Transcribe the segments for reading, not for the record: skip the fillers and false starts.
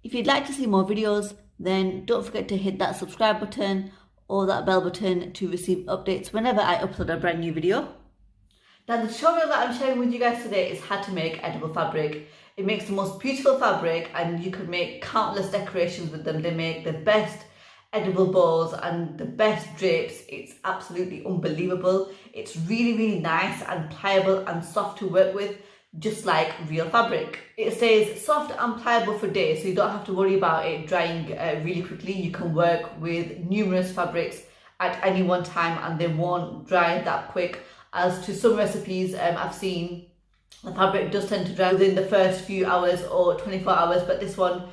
If you'd like to see more videos, then don't forget to hit that subscribe button or that bell button to receive updates whenever I upload a brand new video. Now the tutorial that I'm sharing with you guys today is how to make edible fabric. It makes the most beautiful fabric and you could make countless decorations with them. They make the best edible bowls and the best drapes. It's absolutely unbelievable. It's really nice and pliable and soft to work with, just like real fabric. It stays soft and pliable for days, so you don't have to worry about it drying really quickly. You can work with numerous fabrics at any one time and they won't dry that quick. As to some recipes I've seen, the fabric does tend to dry within the first few hours or 24 hours, but this one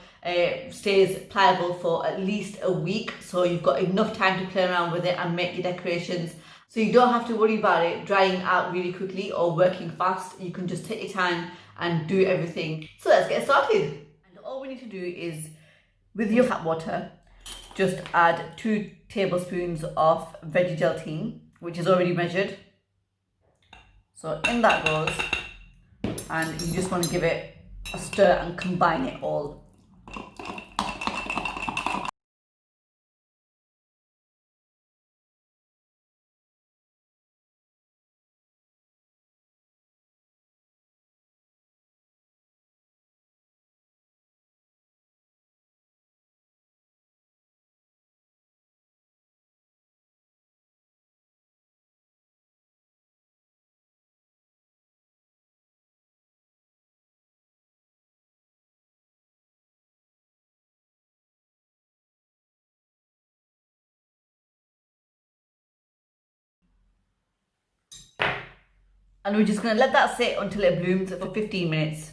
stays pliable for at least a week, so you've got enough time to play around with it and make your decorations. So you don't have to worry about it drying out really quickly or working fast. You can just take your time and do everything. So let's get started. And all we need to do is, with your tap water, just add 2 tablespoons of Veggie Gelatin, which is already measured. So in that goes, and you just want to give it a stir and combine it all. And we're just going to let that sit until it blooms for 15 minutes.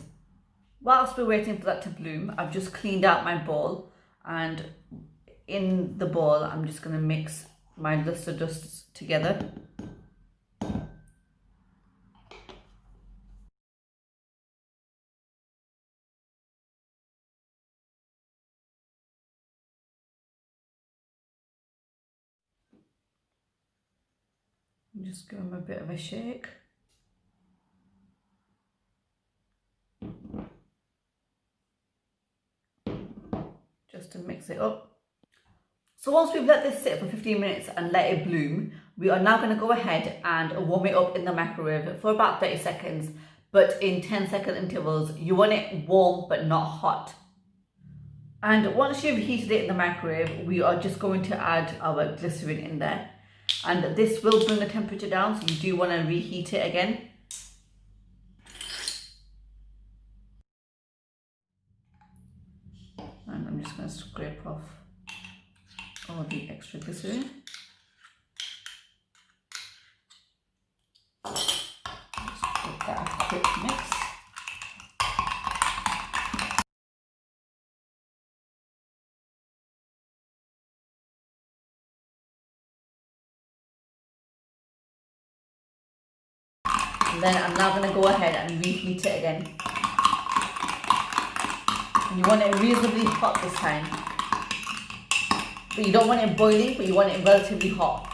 Whilst we're waiting for that to bloom, I've just cleaned out my bowl, and in the bowl I'm just going to mix my Lustre Dust together. Just give them a bit of a shake. Just to mix it up. So once we've let this sit for 15 minutes and let it bloom, we are now going to go ahead and warm it up in the microwave for about 30 seconds, but in 10-second intervals. You want it warm but not hot. And once you've heated it in the microwave, we are just going to add our glycerin in there. And this will bring the temperature down, so you do want to reheat it again. And I'm just going to scrape off all the extra glycerin. Just give that a quick mix. And then I'm now going to go ahead and reheat it again. You want it reasonably hot this time. But you don't want it boiling, but you want it relatively hot.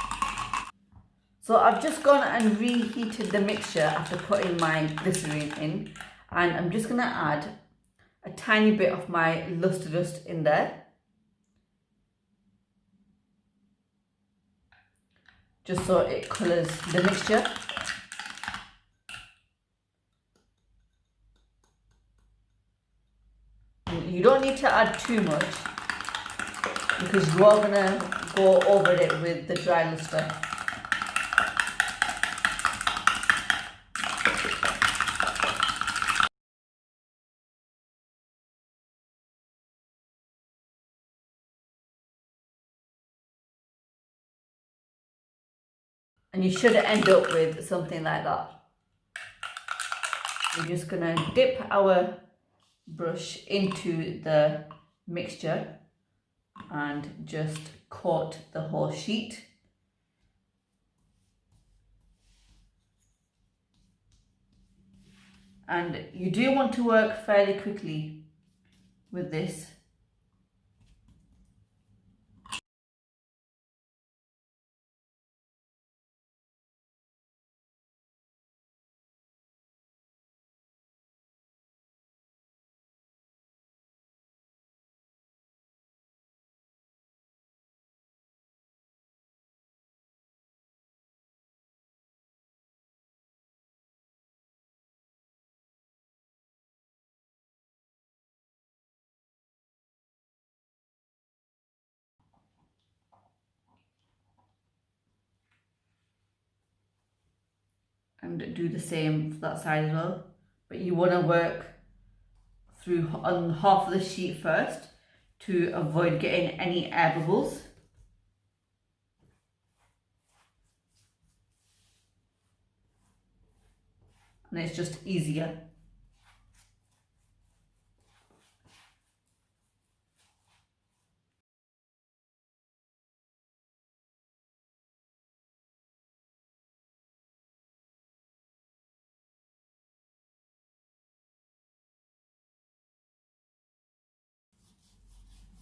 So I've just gone and reheated the mixture after putting my glycerine in. And I'm just going to add a tiny bit of my Lustre Dust in there. Just so it colours the mixture. You don't need to add too much because you are going to go over it with the dry lustre. And you should end up with something like that. We're just going to dip our brush into the mixture and just coat the whole sheet. And you do want to work fairly quickly with this. and do the same for that side as well. But you want to work through on half of the sheet first to avoid getting any air bubbles. And it's just easier.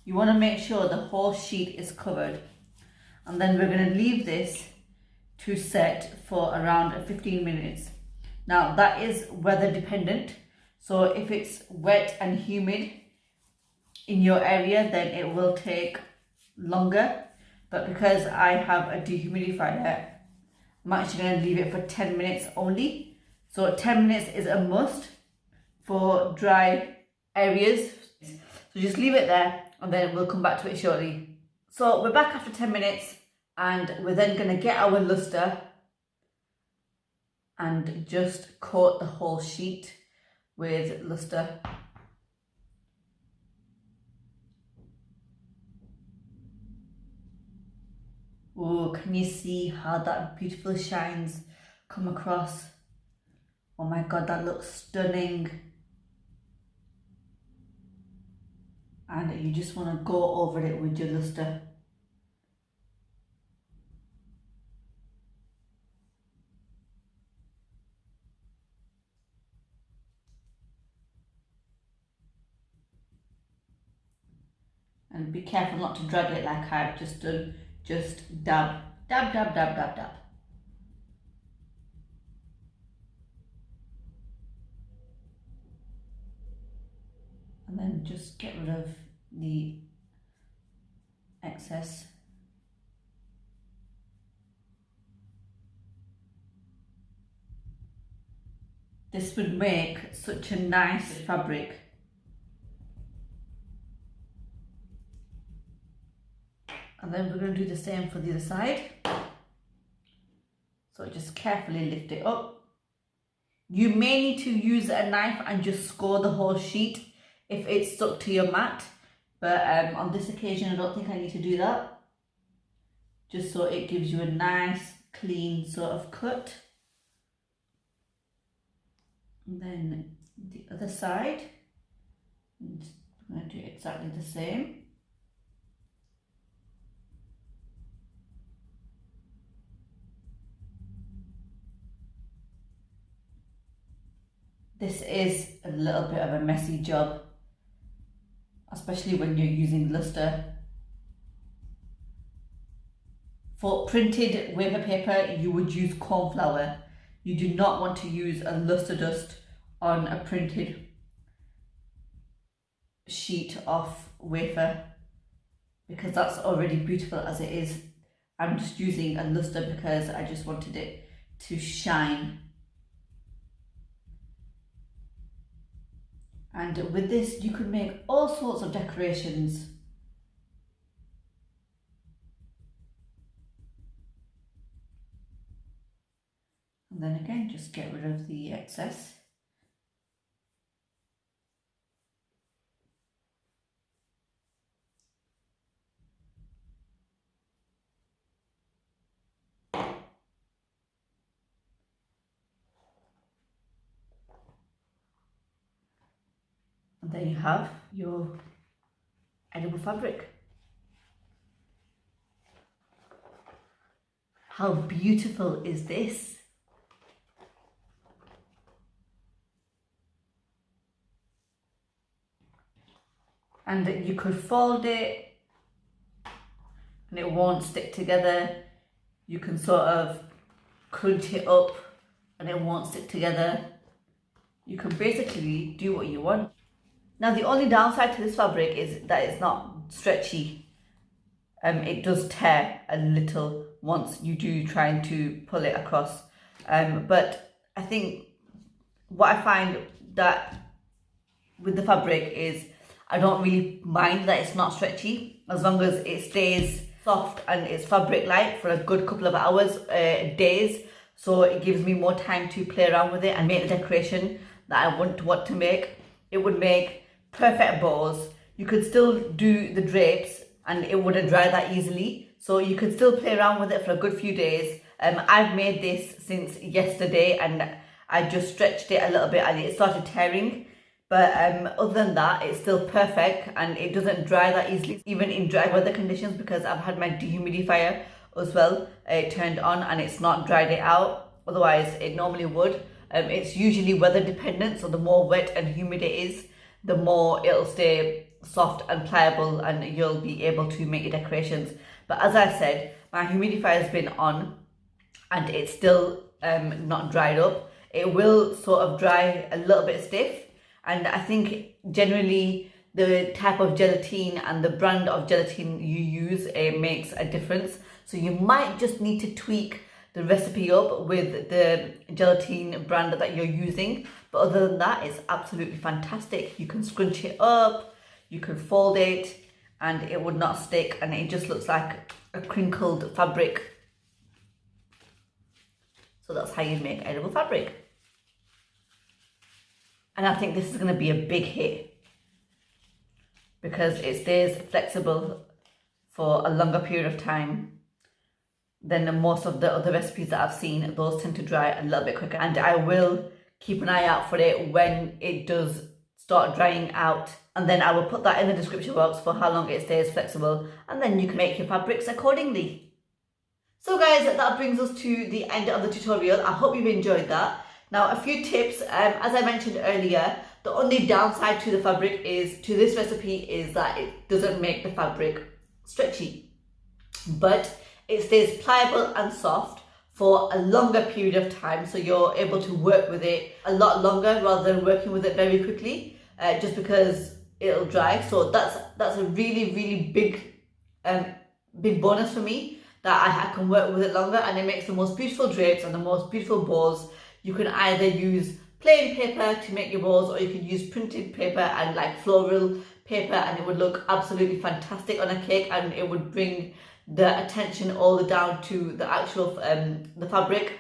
You want to make sure the whole sheet is covered, and then we're going to leave this to set for around 15 minutes. Now that is weather dependent, so if it's wet and humid in your area then it will take longer, but because I have a dehumidifier, I'm actually going to leave it for 10 minutes only. So 10 minutes is a must for dry areas, so just leave it there and then we'll come back to it shortly. So we're back after 10 minutes and we're then going to get our lustre and just coat the whole sheet with lustre. Oh, can you see how that beautiful shines come across? Oh my god, that looks stunning. And you just want to go over it with your lustre. And be careful not to drag it like I've just done. Just dab, dab, dab, dab, dab, dab. And then just get rid of the excess. This would make such a nice fabric. And then we're going to do the same for the other side. So just carefully lift it up. You may need to use a knife and just score the whole sheet if it's stuck to your mat. But on this occasion, I don't think I need to do that. Just so it gives you a nice, clean sort of cut. And then the other side, and I'm going to do exactly the same. This is a little bit of a messy job, especially when you're using lustre. For printed wafer paper, you would use corn flour. You do not want to use a lustre dust on a printed sheet of wafer because that's already beautiful as it is. I'm just using a lustre because I just wanted it to shine. And with this, you can make all sorts of decorations. And then again, just get rid of the excess. And there you have your edible fabric. How beautiful is this? And you could fold it and it won't stick together. You can sort of crunch it up and it won't stick together. You can basically do what you want. Now the only downside to this fabric is that it's not stretchy. It does tear a little once you do trying to pull it across. But I think what I find that with the fabric is I don't really mind that it's not stretchy as long as it stays soft and it's fabric light for a good couple of hours, days, so it gives me more time to play around with it and make the decoration that I want to make. It would make perfect bows. You could still do the drapes and it wouldn't dry that easily, so you could still play around with it for a good few days. I've made this since yesterday and I just stretched it a little bit and it started tearing, but other than that it's still perfect and it doesn't dry that easily, even in dry weather conditions, because I've had my dehumidifier as well turned on and it's not dried it out. Otherwise it normally would. It's usually weather dependent, so the more wet and humid it is, the more it'll stay soft and pliable and you'll be able to make your decorations. But as I said, my humidifier has been on and it's still not dried up. It will sort of dry a little bit stiff, and I think generally the type of gelatin and the brand of gelatin you use makes a difference. So you might just need to tweak the recipe up with the gelatin brand that you're using, but other than that it's absolutely fantastic. You can scrunch it up, you can fold it and it would not stick, and it just looks like a crinkled fabric. So that's how you make edible fabric. And I think this is going to be a big hit because it stays flexible for a longer period of time than most of the other recipes that I've seen. Those tend to dry a little bit quicker, and I will keep an eye out for it when it does start drying out, and then I will put that in the description box for how long it stays flexible, and then you can make your fabrics accordingly. So guys, that brings us to the end of the tutorial. I hope you've enjoyed that. Now a few tips, as I mentioned earlier, the only downside to the fabric to this recipe is that it doesn't make the fabric stretchy, but it stays pliable and soft for a longer period of time, so you're able to work with it a lot longer rather than working with it very quickly, just because it'll dry. So that's a really big bonus for me, that I can work with it longer, and it makes the most beautiful drapes and the most beautiful bows. You can either use plain paper to make your bows, or you can use printed paper and like floral paper, and it would look absolutely fantastic on a cake, and it would bring the attention all the down to the actual the fabric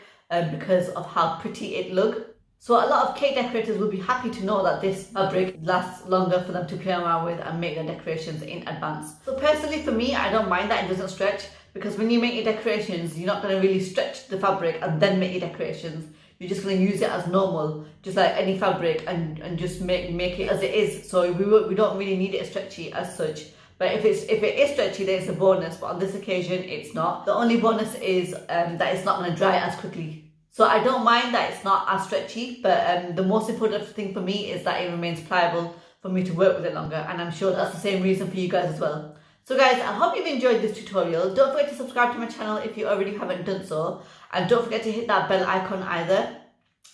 because of how pretty it looked. So a lot of cake decorators will be happy to know that this fabric lasts longer for them to play around with and make their decorations in advance. So personally for me, I don't mind that it doesn't stretch, because when you make your decorations, you're not going to really stretch the fabric and then make your decorations. You're just going to use it as normal, just like any fabric, and just make it as it is. So we don't really need it stretchy as such. But if it is stretchy, then it's a bonus. But on this occasion, it's not. The only bonus is that it's not going to dry as quickly. So I don't mind that it's not as stretchy, but the most important thing for me is that it remains pliable for me to work with it longer. And I'm sure that's the same reason for you guys as well. So guys, I hope you've enjoyed this tutorial. Don't forget to subscribe to my channel if you already haven't done so. And don't forget to hit that bell icon either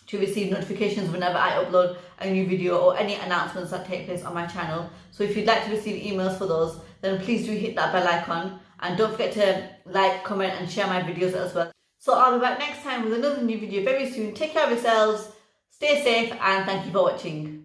to receive notifications whenever I upload a new video or any announcements that take place on my channel. So if you'd like to receive emails for those, then please do hit that bell icon. And don't forget to like, comment and share my videos as well. So I'll be back next time with another new video very soon. Take care of yourselves, stay safe, and thank you for watching.